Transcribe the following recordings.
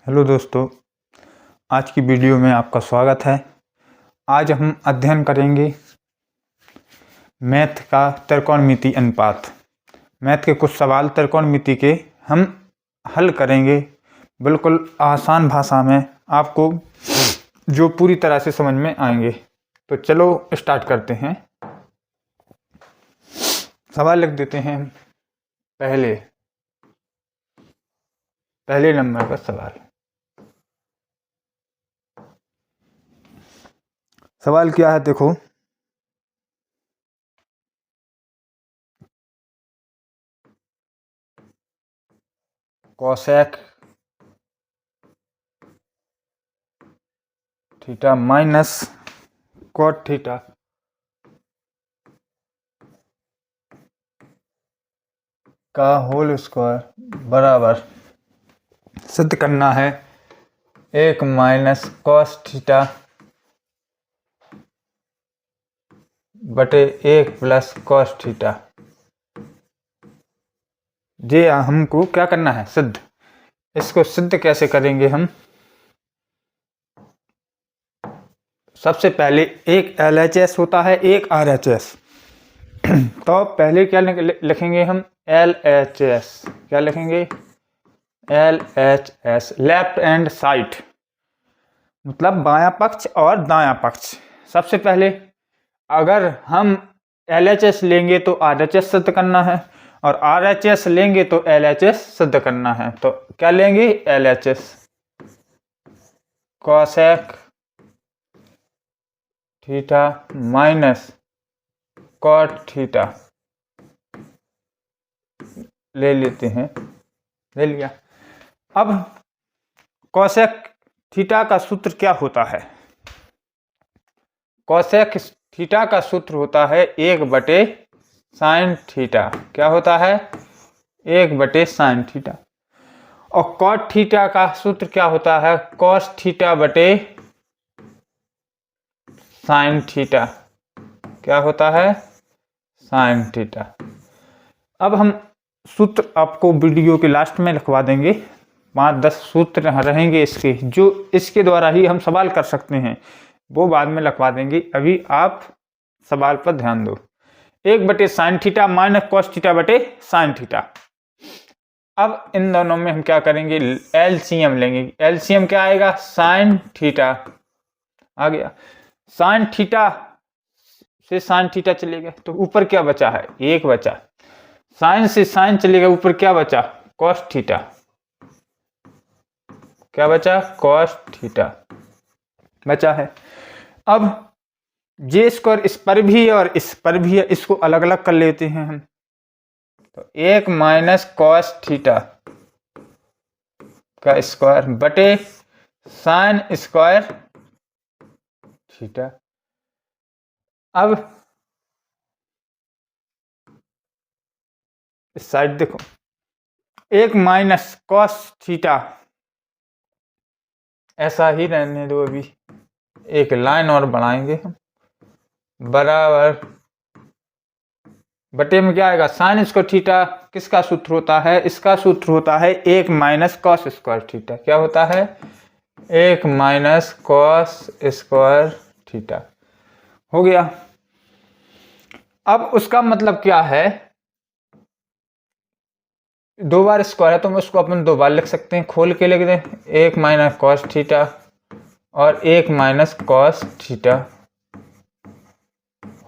Hello दोस्तों, आज की वीडियो में आपका स्वागत है। आज हम अध्ययन करेंगे मैथ का त्रिकोणमिति अनुपात। मैथ के कुछ सवाल त्रिकोणमिति के हम हल करेंगे बिल्कुल आसान भाषा में, आपको जो पूरी तरह से समझ में आएंगे। तो चलो स्टार्ट करते हैं। सवाल लिख देते हैं। पहले नंबर का सवाल क्या है, देखो। Cosec theta minus cot theta का होल स्क्वायर बराबर सिद्ध करना है 1 माइनस कॉस थीटा बटे 1 प्लस कॉस थीटा। ये हमको क्या करना है? सिद्ध। इसको सिद्ध कैसे करेंगे हम? सबसे पहले एक LHS होता है, एक RHS। तो पहले क्या लिखेंगे हम? LHS। क्या लिखेंगे? LHS, लेफ्ट हैंड साइड, मतलब बायां पक्ष और दायां पक्ष। सबसे पहले अगर हम LHS लेंगे तो RHS सिद्ध करना है, और RHS लेंगे तो LHS सिद्ध करना है। तो क्या लेंगे? LHS cosec theta minus cot theta ले लेते हैं। ले लिया। अब कोसेक थीटा का सूत्र क्या होता है? कोसेक थीटा का सूत्र होता है 1 बटे साइन थीटा। क्या होता है? 1 बटे साइन थीटा। और कॉट थीटा का सूत्र क्या होता है? कॉस थीटा बटे साइन थीटा। क्या होता है? Sine theta. अब हम सूत्र आपको वीडियो के लास्ट में लिखवा देंगे। 5-10 सूत्र रहेंगे इसके, जो इसके द्वारा ही हम सवाल कर सकते हैं, वो बाद में लिखवा देंगे। अभी आप सवाल पर ध्यान दो। 1 बटे sine theta minus cos theta बटे साइन थीटा। अब इन दोनों में हम क्या करेंगे? LCM लेंगे। LCM क्या आएगा? साइन थीटा आ गया। साइन थीटा से साइन थीटा चलेगा तो ऊपर क्या बचा है? 1 बचा। साइन से साइन चलेगा, ऊपर क्या बचा? Cos theta. क्या बचा? कॉस थीटा बचा है। अब जे स्क्वायर इस पर भी और इस पर भी है, इसको अलग अलग कर लेते हैं हम। तो 1 माइनस कॉस थीटा का स्क्वायर बटे साइन स्क्वायर थीटा। अब इस साइड देखो, 1 माइनस कॉस थीटा, ऐसा ही रहने दो। अभी एक लाइन और बनाएंगे हम, बराबर बटे में क्या आएगा? साइन स्क्वायर थीटा किसका सूत्र होता है? इसका सूत्र होता है 1 माइनस कॉस स्क्वायर थीटा। क्या होता है? 1 माइनस कॉस स्क्वायर थीटा हो गया। अब उसका मतलब क्या है? 2 बार स्क्वायर है तो उसको अपन 2 बार लिख सकते हैं। खोल के लिख दें, 1 माइनस कॉस थीटा और 1 माइनस कॉस थीटा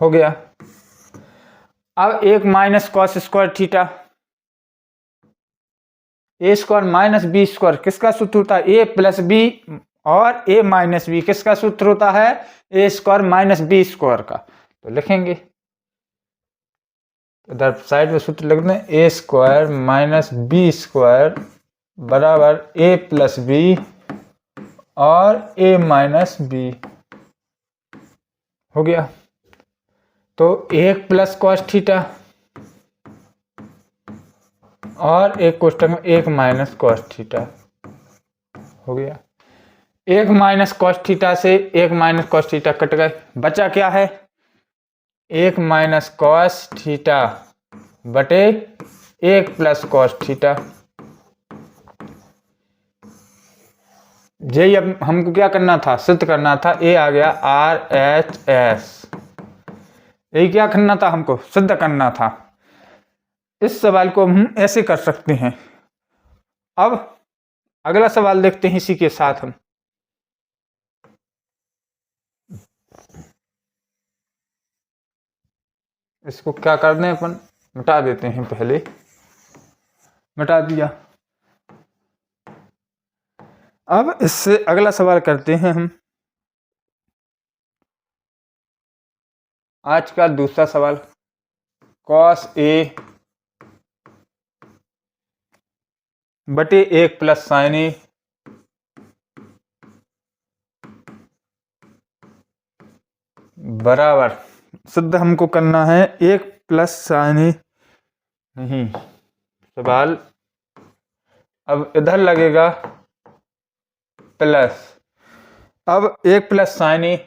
हो गया। अब 1 माइनस कॉस स्क्वायर थीटा, ए स्क्वायर माइनस बी स्क्वायर किसका सूत्र होता है? ए प्लस बी, और ए माइनस बी किसका सूत्र होता है? ए स्क्वायर माइनस बी स्क्वायर का। तो लिखेंगे, इधर साइड में सूत्र लिख दें, ए स्क्वायर माइनस बी स्क्वायर बराबर ए प्लस बी और ए माइनस बी हो गया। तो 1 प्लस कॉस थीटा और एक कोष्ठक में 1 माइनस कॉस थीटा हो गया। 1 माइनस कॉस थीटा से 1 माइनस कॉस थीटा कट गए, बचा क्या है? 1 माइनस कॉस थीटा बटे 1 प्लस कॉस थीटा। यही अब हमको क्या करना था, सिद्ध करना था। ए आ गया RHS, यही क्या करना था, हमको सिद्ध करना था। इस सवाल को हम ऐसे कर सकते हैं। अब अगला सवाल देखते हैं इसी के साथ हम। इसको क्या कर दें अपन, मिटा देते हैं, पहले मिटा दिया। अब इससे अगला सवाल करते हैं हम। आज का दूसरा सवाल, cos A बटे 1 प्लस sin A बराबर, सिद्ध हमको करना है 1 प्लस sin A, नहीं सवाल अब इधर लगेगा प्लस। अब 1 प्लस sin A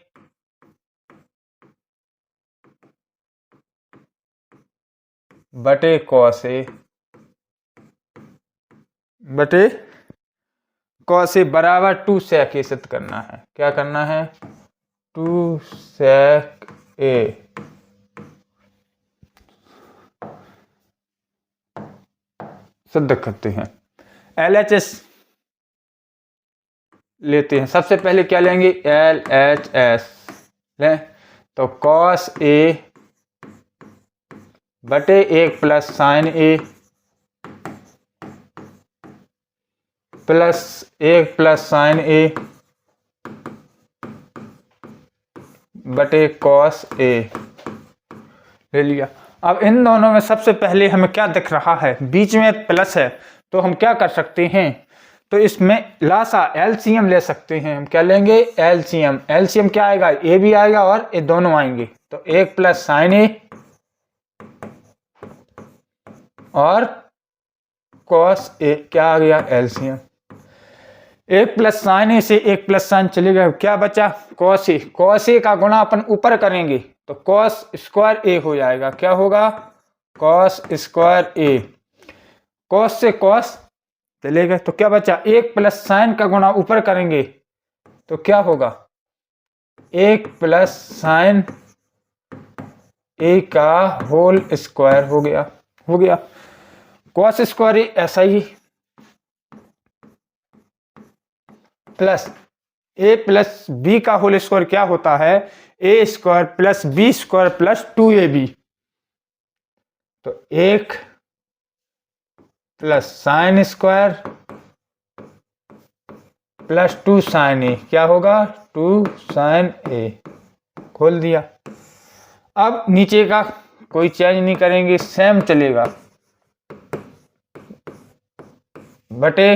बटे cos A बटे cos A बराबर 2 sec A सिद्ध करना है। क्या करना है, 2 sec A। सिद्ध करते हैं। LHS लेते हैं। सबसे पहले क्या लेंगे, LHS लें तो cos A बटे 1 plus sin A plus 1 plus sin A बटे cos A ले लिया। अब इन दोनों में सबसे पहले हमें क्या दिख रहा है, बीच में प्लस है, तो हम क्या कर सकते हैं, तो इसमें लासा LCM ले सकते हैं। हम क्या लेंगे, LCM। LCM क्या आएगा, A भी आएगा और ये दोनों आएंगे, तो 1 प्लस sin A और cos A, क्या आ गया, LCM। 1 प्लस sin A से 1 प्लस sin चलेगा, क्या बचा, cos A। cos A का गुणा अपन ऊपर करेंगे तो cos स्क्वायर A हो जाएगा। क्या होगा, cos स्क्वायर A। cos से cos चलेगा तो क्या बचा, 1 प्लस sin का गुणा ऊपर करेंगे तो क्या होगा, 1 प्लस sin A का होल स्क्वायर हो गया। cos स्क्वायर A ऐसा ही, प्लस A प्लस B का होल स्क्वायर क्या होता है, A square plus B square plus 2AB। तो 1 plus sin square plus 2 sin A, क्या होगा, 2 sin A। खोल दिया। अब नीचे का कोई चेंज नहीं करेंगे, सेम चलेगा, बटे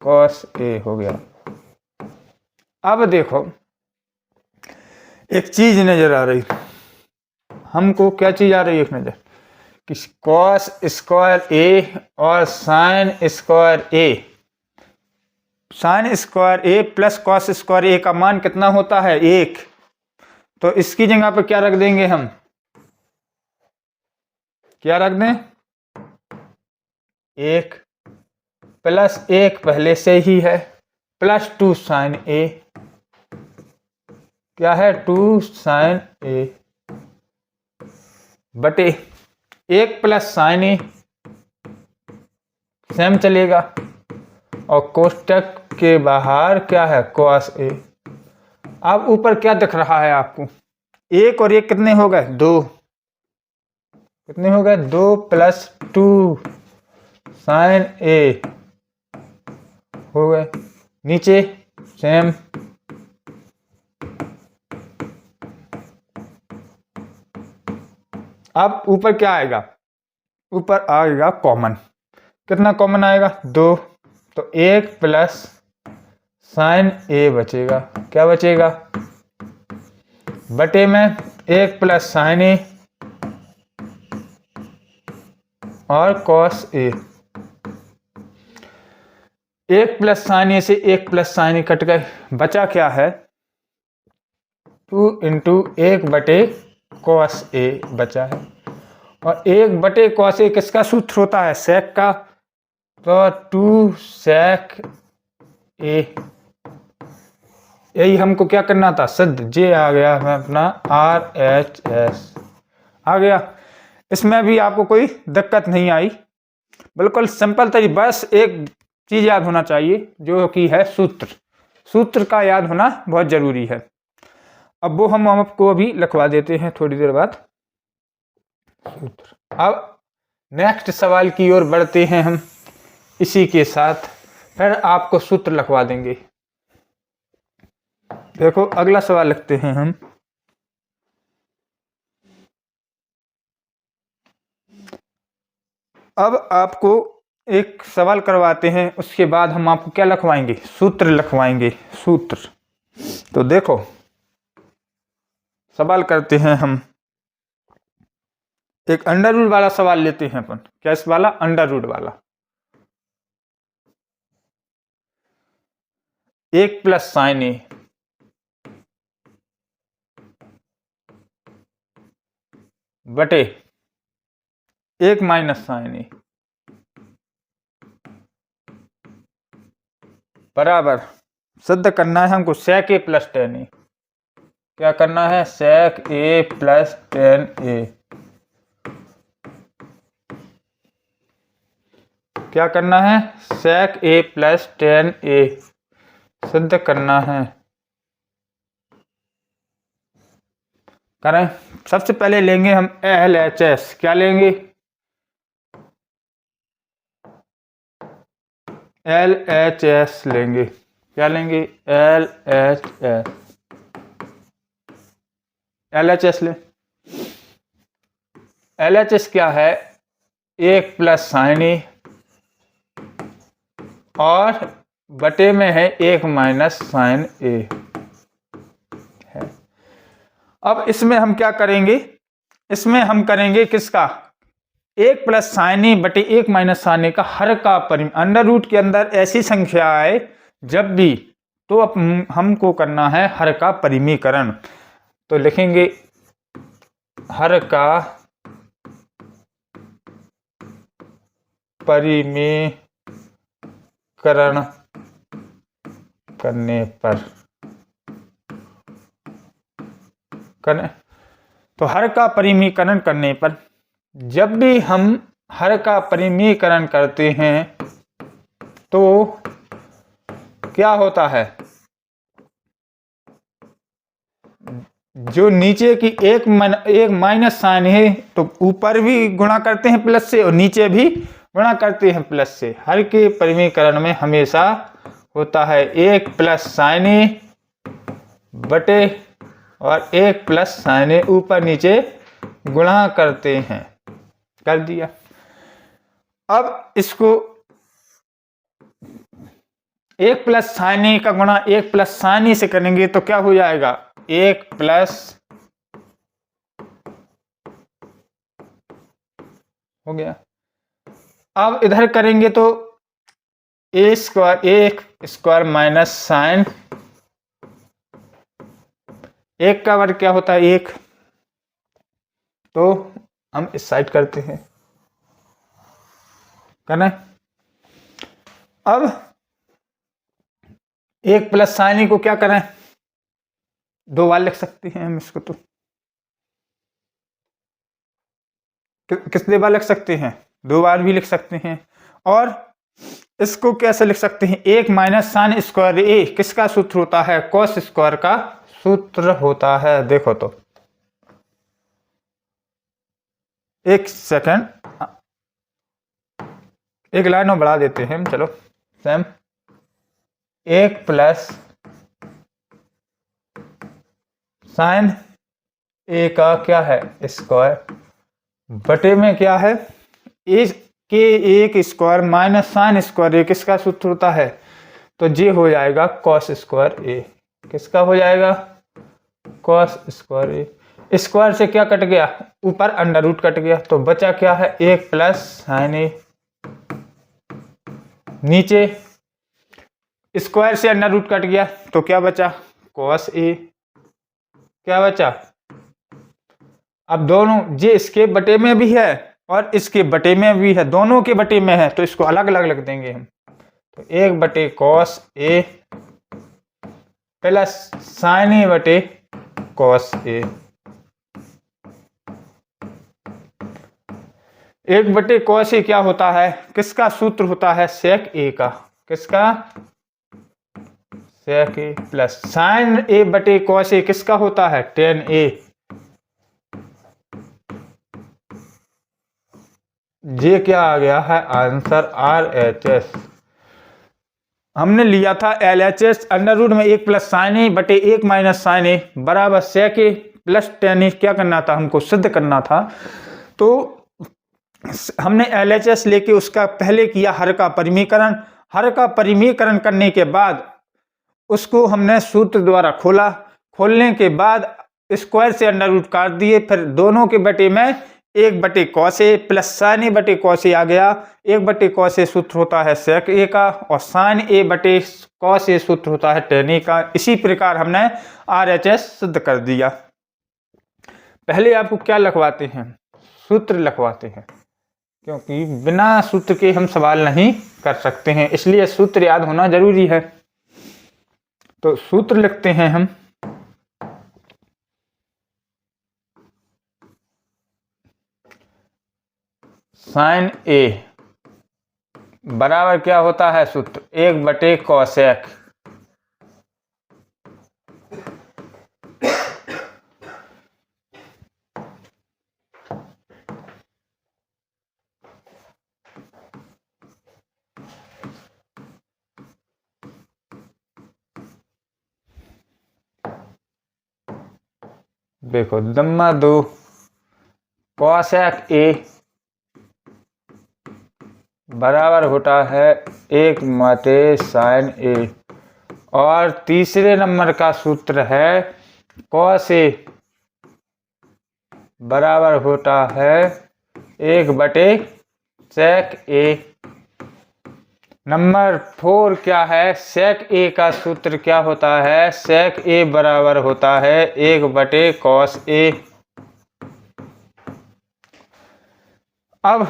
cos A हो गया। अब देखो एक चीज नजर आ रही हमको, क्या चीज आ रही है एक नजर, कि cos स्क्वायर A और sin square A, sin square A plus cos square A का मान कितना होता है, 1। तो इसकी जगह पर क्या रख देंगे हम, क्या रख दें, 1 प्लस 1 पहले से ही है, प्लस 2 sin A, क्या है, 2 sin A बटे 1 प्लस sin A, सेम चलेगा, और कोष्टक के बाहर क्या है, cos A। अब ऊपर क्या दिख रहा है आपको, 1 और 1 कितने हो गए, 2, कितने हो गए, 2 प्लस 2 sin A हो गए, नीचे सेम। अब ऊपर क्या आएगा, ऊपर आएगा कॉमन, कितना कॉमन आएगा, 2। तो 1 प्लस sin A बचेगा, क्या बचेगा, बटे में 1 प्लस sin A और cos A। 1 plus sin A से 1 प्लस sin A कट गए, बचा क्या है, 2 इंटू 1 बटे cos A बचा है। और 1 बटे cos A किसका सूत्र होता है, sec का, तो 2 sec A यही हमको क्या करना था, सिद्ध। जे आ गया हमें अपना RHS आ गया। इसमें भी आपको कोई दिक्कत नहीं आई, बिल्कुल सिंपल तरीका। बस एक चीज याद होना चाहिए जो कि है सूत्र। सूत्र का याद होना बहुत जरूरी है। अब वो हम आपको अभी लिखवा देते हैं थोड़ी देर बाद सूत्र। अब नेक्स्ट सवाल की ओर बढ़ते हैं हम, इसी के साथ फिर आपको सूत्र लिखवा देंगे। देखो अगला सवाल लिखते हैं हम। अब आपको एक सवाल करवाते हैं, उसके बाद हम आपको क्या लिखवाएंगे, सूत्र लिखवाएंगे, सूत्र। तो देखो सवाल करते हैं हम, एक अंडर रूट वाला सवाल लेते हैं अपन। कैस वाला, अंडर रूट वाला। 1 प्लस साइन ए बटे 1 माइनस साइन ए बराबर, सिद्ध करना है हमको sec a प्लस टेन ए। क्या करना है, sec a प्लस टेन ए। क्या करना है, sec a प्लस टेन ए सिद्ध करना है। करें, सबसे पहले लेंगे हम LHS। क्या लेंगे, LHS लेंगे। क्या लेंगे, LHS। LHS ले। LHS क्या है, 1 प्लस साइन ए और बटे में है 1 माइनस साइन ए है। अब इसमें हम क्या करेंगे, इसमें हम करेंगे किसका, 1 प्लस साइन ए बटे 1 माइनस साइन ए का हर का परिमेय। अंडर रूट के अंदर ऐसी संख्या आए जब भी, तो अब हमको करना है हर का परिमीकरण। तो लिखेंगे हर का परिमीकरण करने पर, करें तो हर का परिमीकरण करने पर, जब भी हम हर का परिमीकरण करते हैं तो क्या होता है, जो नीचे की एक माइनस साइन है तो ऊपर भी गुणा करते हैं प्लस से और नीचे भी गुणा करते हैं प्लस से। हर के परिमीकरण में हमेशा होता है 1 प्लस साइन ए बटे और 1 प्लस साइन ए, ऊपर नीचे गुणा करते हैं। कर दिया। अब इसको 1 प्लस साइन ए का गुणा 1 प्लस साइन ए से करेंगे तो क्या हो जाएगा, 1 प्लस हो गया। अब इधर करेंगे तो ए स्क्वायर माइनस साइन, 1 का वर्ग क्या होता है 1, तो हम इस साइड करते हैं। करना है। अब 1 प्लस साइन ए को क्या करें, 2 बार लिख सकते हैं हम इसको। तो कितने बार लिख सकते हैं, 2 बार भी लिख सकते हैं। और इसको कैसे लिख सकते हैं, 1 माइनस साइन स्क्वायर ए किसका सूत्र होता है, कॉस स्क्वायर का सूत्र होता है। देखो तो एक सेकंड, एक लाइन और बढ़ा देते हैं हम। चलो सेम, 1 प्लस साइन ए का क्या है स्क्वायर बटे में क्या है के 1 स्क्वायर माइनस साइन स्क्वायर ए किसका सूत्र होता है, तो ये हो जाएगा कॉस स्क्वायर ए। किसका हो जाएगा, कॉस स्क्वायर ए। स्क्वायर से क्या कट गया, ऊपर अंडर रूट कट गया, तो बचा क्या है 1 प्लस साइन ए। नीचे स्क्वायर से अंडर रूट कट गया तो क्या बचा, कॉस ए। क्या बचा, अब दोनों, ये इसके बटे में भी है और इसके बटे में भी है, दोनों के बटे में है, तो इसको अलग अलग लिख देंगे हम। तो 1 बटे कॉस ए प्लस साइन ए बटे कॉस ए। 1 बटे कॉस ए क्या होता है, किसका सूत्र होता है, सेक ए का। किसका, सेक ए। प्लस साइन ए बटे कॉस ए किसका होता है, टेन ए। ये क्या आ गया है आंसर, RHS। हमने लिया था LHS अंडर रूट में 1 प्लस साइन ए बटे 1 माइनस साइन ए बराबर सेक ए प्लस टेन ए। क्या करना था, हमको सिद्ध करना था। तो हमने LHS लेके उसका पहले किया हर का परिमीकरण। हर का परिमीकरण करने के बाद उसको हमने सूत्र द्वारा खोला। खोलने के बाद स्क्वायर से अंडर रूट काट दिए। फिर दोनों के बटे में 1 बटे कॉस ए प्लस साइन ए बटे कॉस ए आ गया। 1 बटे कॉस ए सूत्र होता है सेक ए का और साइन ए बटे कॉस ए सूत्र होता है टेन ए का। इसी प्रकार हमने RHS सिद्ध कर दिया। पहले आपको क्या लिखवाते हैं, सूत्र लिखवाते हैं, क्योंकि बिना सूत्र के हम सवाल नहीं कर सकते हैं, इसलिए सूत्र याद होना जरूरी है। तो सूत्र लिखते हैं हम। साइन ए बराबर क्या होता है सूत्र, 1 बटे कॉसेक। देखो दम्मा 2 कॉसेक ए बराबर होता है 1 बटे साइन ए। और तीसरे नंबर का सूत्र है कॉस ए बराबर होता है 1 बटे सेक ए। नंबर 4 क्या है, सेक ए का सूत्र क्या होता है, सेक ए बराबर होता है 1 बटे कॉस ए। अब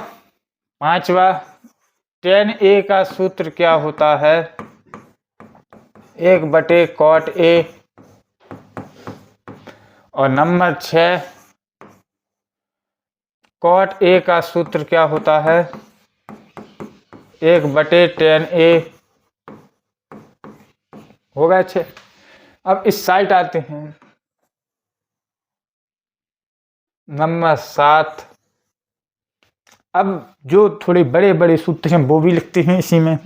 5वां टेन ए का सूत्र क्या होता है, 1 बटे कॉट ए। और नंबर 6 कॉट ए का सूत्र क्या होता है, 1 बटे टेन ए। हो गए 6। अब इस साइड आते हैं। नंबर 7। अब जो थोड़े बड़े बड़े सूत्र हैं वो भी लिखते हैं इसी में।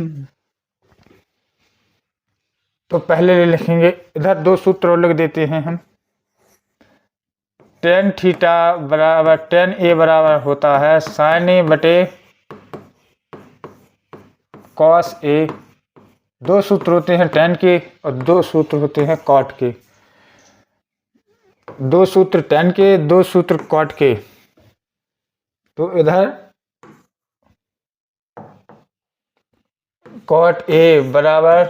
तो पहले लिखेंगे, इधर 2 सूत्र और लिख देते हैं हम। टेन थीटा बराबर टेन ए बराबर होता है साइन ए बटे कॉस ए। 2 सूत्र होते हैं टेन के और 2 सूत्र होते हैं कॉट के। 2 सूत्र टेन के, 2 सूत्र कॉट के। तो इधर कॉट ए बराबर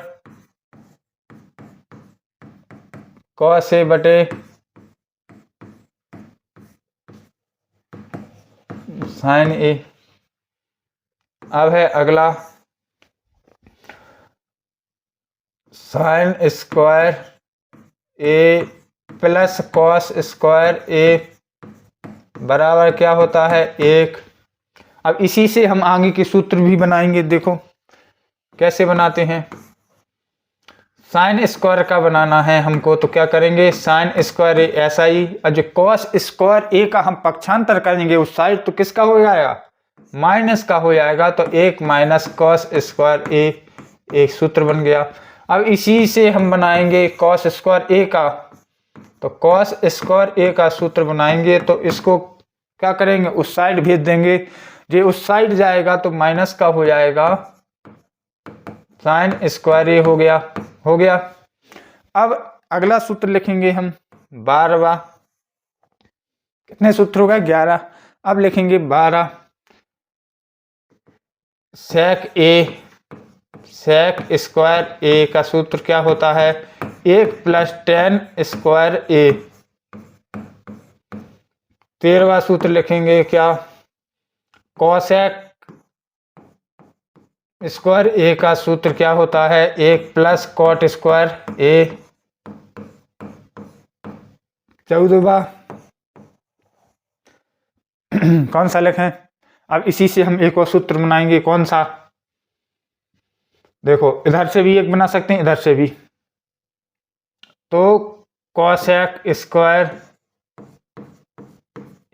कॉस ए बटे साइन ए। अब है अगला साइन स्क्वायर ए प्लस कॉस स्क्वायर ए बराबर क्या होता है 1। अब इसी से हम आगे के सूत्र भी बनाएंगे। देखो कैसे बनाते हैं। साइन स्क्वायर का बनाना है हमको, तो क्या करेंगे, साइन स्क्वायर ए ऐसा ही। और जो कॉस स्क्वायर ए का हम पक्षांतर करेंगे उस साइड, तो किसका हो जाएगा, माइनस का हो जाएगा। तो 1 माइनस कॉस स्क्वायर ए, एक सूत्र बन गया। अब इसी से हम बनाएंगे कॉस स्क्वायर ए का। तो कॉस स्क्वायर ए का सूत्र बनाएंगे, तो इसको क्या करेंगे, उस साइड भेज देंगे। जो उस साइड जाएगा तो माइनस का हो जाएगा, साइन स्क्वायर ए हो गया। अब अगला सूत्र लिखेंगे हम 12वां। कितने सूत्र हो गए, 11। अब लिखेंगे 12 सेक ए, सेक स्क्वायर ए का सूत्र क्या होता है, 1 प्लस टेन स्क्वायर ए। 13वां सूत्र लिखेंगे क्या, कॉसेक स्क्वायर ए का सूत्र क्या होता है, 1 प्लस कॉट स्क्वायर ए। 14वां कौन सा लिखें? अब इसी से हम एक और सूत्र बनाएंगे। कौन सा? देखो, इधर से भी एक बना सकते हैं, इधर से भी। तो कॉसेक स्क्वायर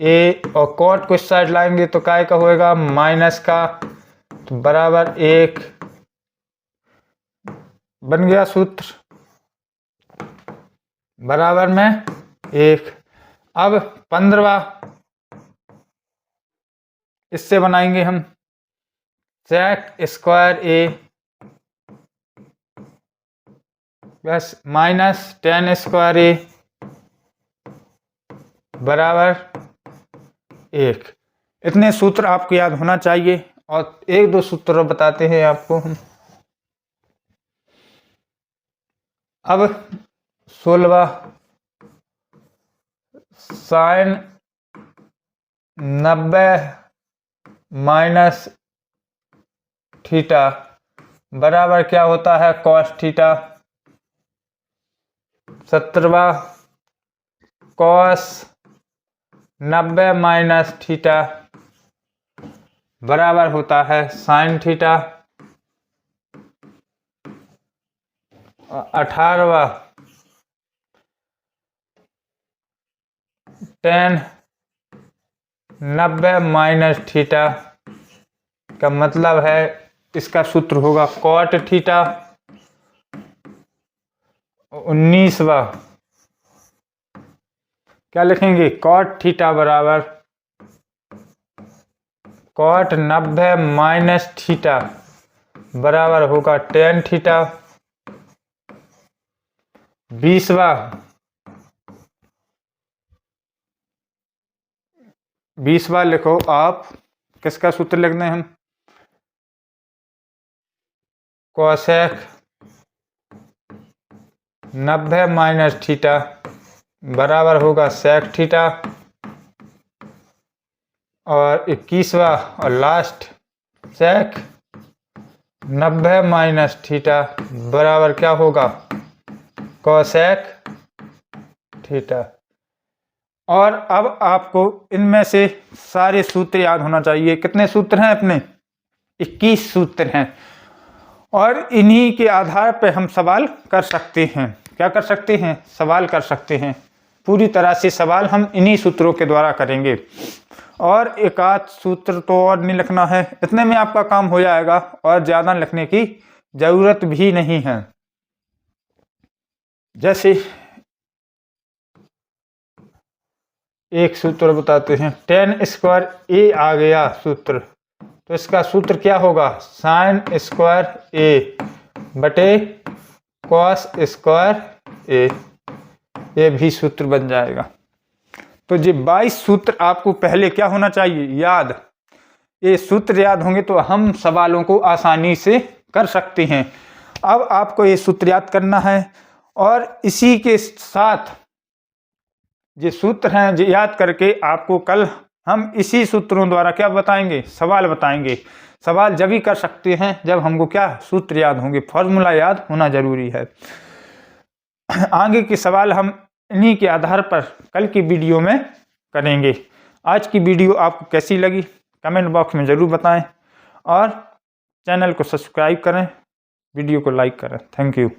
ए और कॉट को इस साइड लाएंगे तो काय का होएगा? माइनस का, तो बराबर 1 बन गया सूत्र, बराबर में 1। अब 15वां इससे बनाएंगे हम, सेक स्क्वायर ए प्लस माइनस टेन स्क्वायर ए बराबर 1। इतने सूत्र आपको याद होना चाहिए। और एक दो सूत्र बताते हैं आपको हम। अब 16वां साइन 90 माइनस थीटा बराबर क्या होता है? Cos theta. 17वां कॉस 90 माइनस थीटा बराबर होता है साइन थीटा। 18वां टेन 90 माइनस थीटा का मतलब है इसका सूत्र होगा कॉट थीटा। 19वां क्या लिखेंगे? कॉट थीटा बराबर कॉट 90 माइनस थीटा बराबर होगा टेन थीटा। 20वां लिखो आप। किसका सूत्र लिखते हैं हम? कोसेक 90 माइनस थीटा बराबर होगा सेक थीटा। और 21वां और लास्ट सेक 90 माइनस थीटा बराबर क्या होगा? Cosec theta. और अब आपको इनमें से सारे सूत्र याद होना चाहिए। कितने सूत्र हैं अपने? 21 सूत्र हैं। और इन्हीं के आधार पर हम सवाल कर सकते हैं। क्या कर सकते हैं? सवाल कर सकते हैं। पूरी तरह से सवाल हम इन्हीं सूत्रों के द्वारा करेंगे। और एक आध सूत्र तो और नहीं लिखना है, इतने में आपका काम हो जाएगा और ज़्यादा लिखने की ज़रूरत भी नहीं है। जैसे एक सूत्र बताते हैं, टेन स्क्वायर ए आ गया सूत्र, तो इसका सूत्र क्या होगा? साइन स्क्वायर ए बटे कॉस स्क्वायर ए। ये भी सूत्र बन जाएगा। तो ये 22 सूत्र आपको पहले क्या होना चाहिए? याद। ये सूत्र याद होंगे तो हम सवालों को आसानी से कर सकते हैं। अब आपको ये सूत्र याद करना है और इसी के साथ ये सूत्र हैं जो याद करके आपको कल हम इसी सूत्रों द्वारा क्या बताएंगे? सवाल बताएंगे। सवाल जब ही कर सकते हैं जब हमको क्या? सूत्र याद होंगे, फॉर्मूला याद होना जरूरी है। आगे के सवाल हम इन्हीं के आधार पर कल की वीडियो में करेंगे। आज की वीडियो आपको कैसी लगी कमेंट बॉक्स में ज़रूर बताएं और चैनल को सब्सक्राइब करें, वीडियो को लाइक करें। Thank you.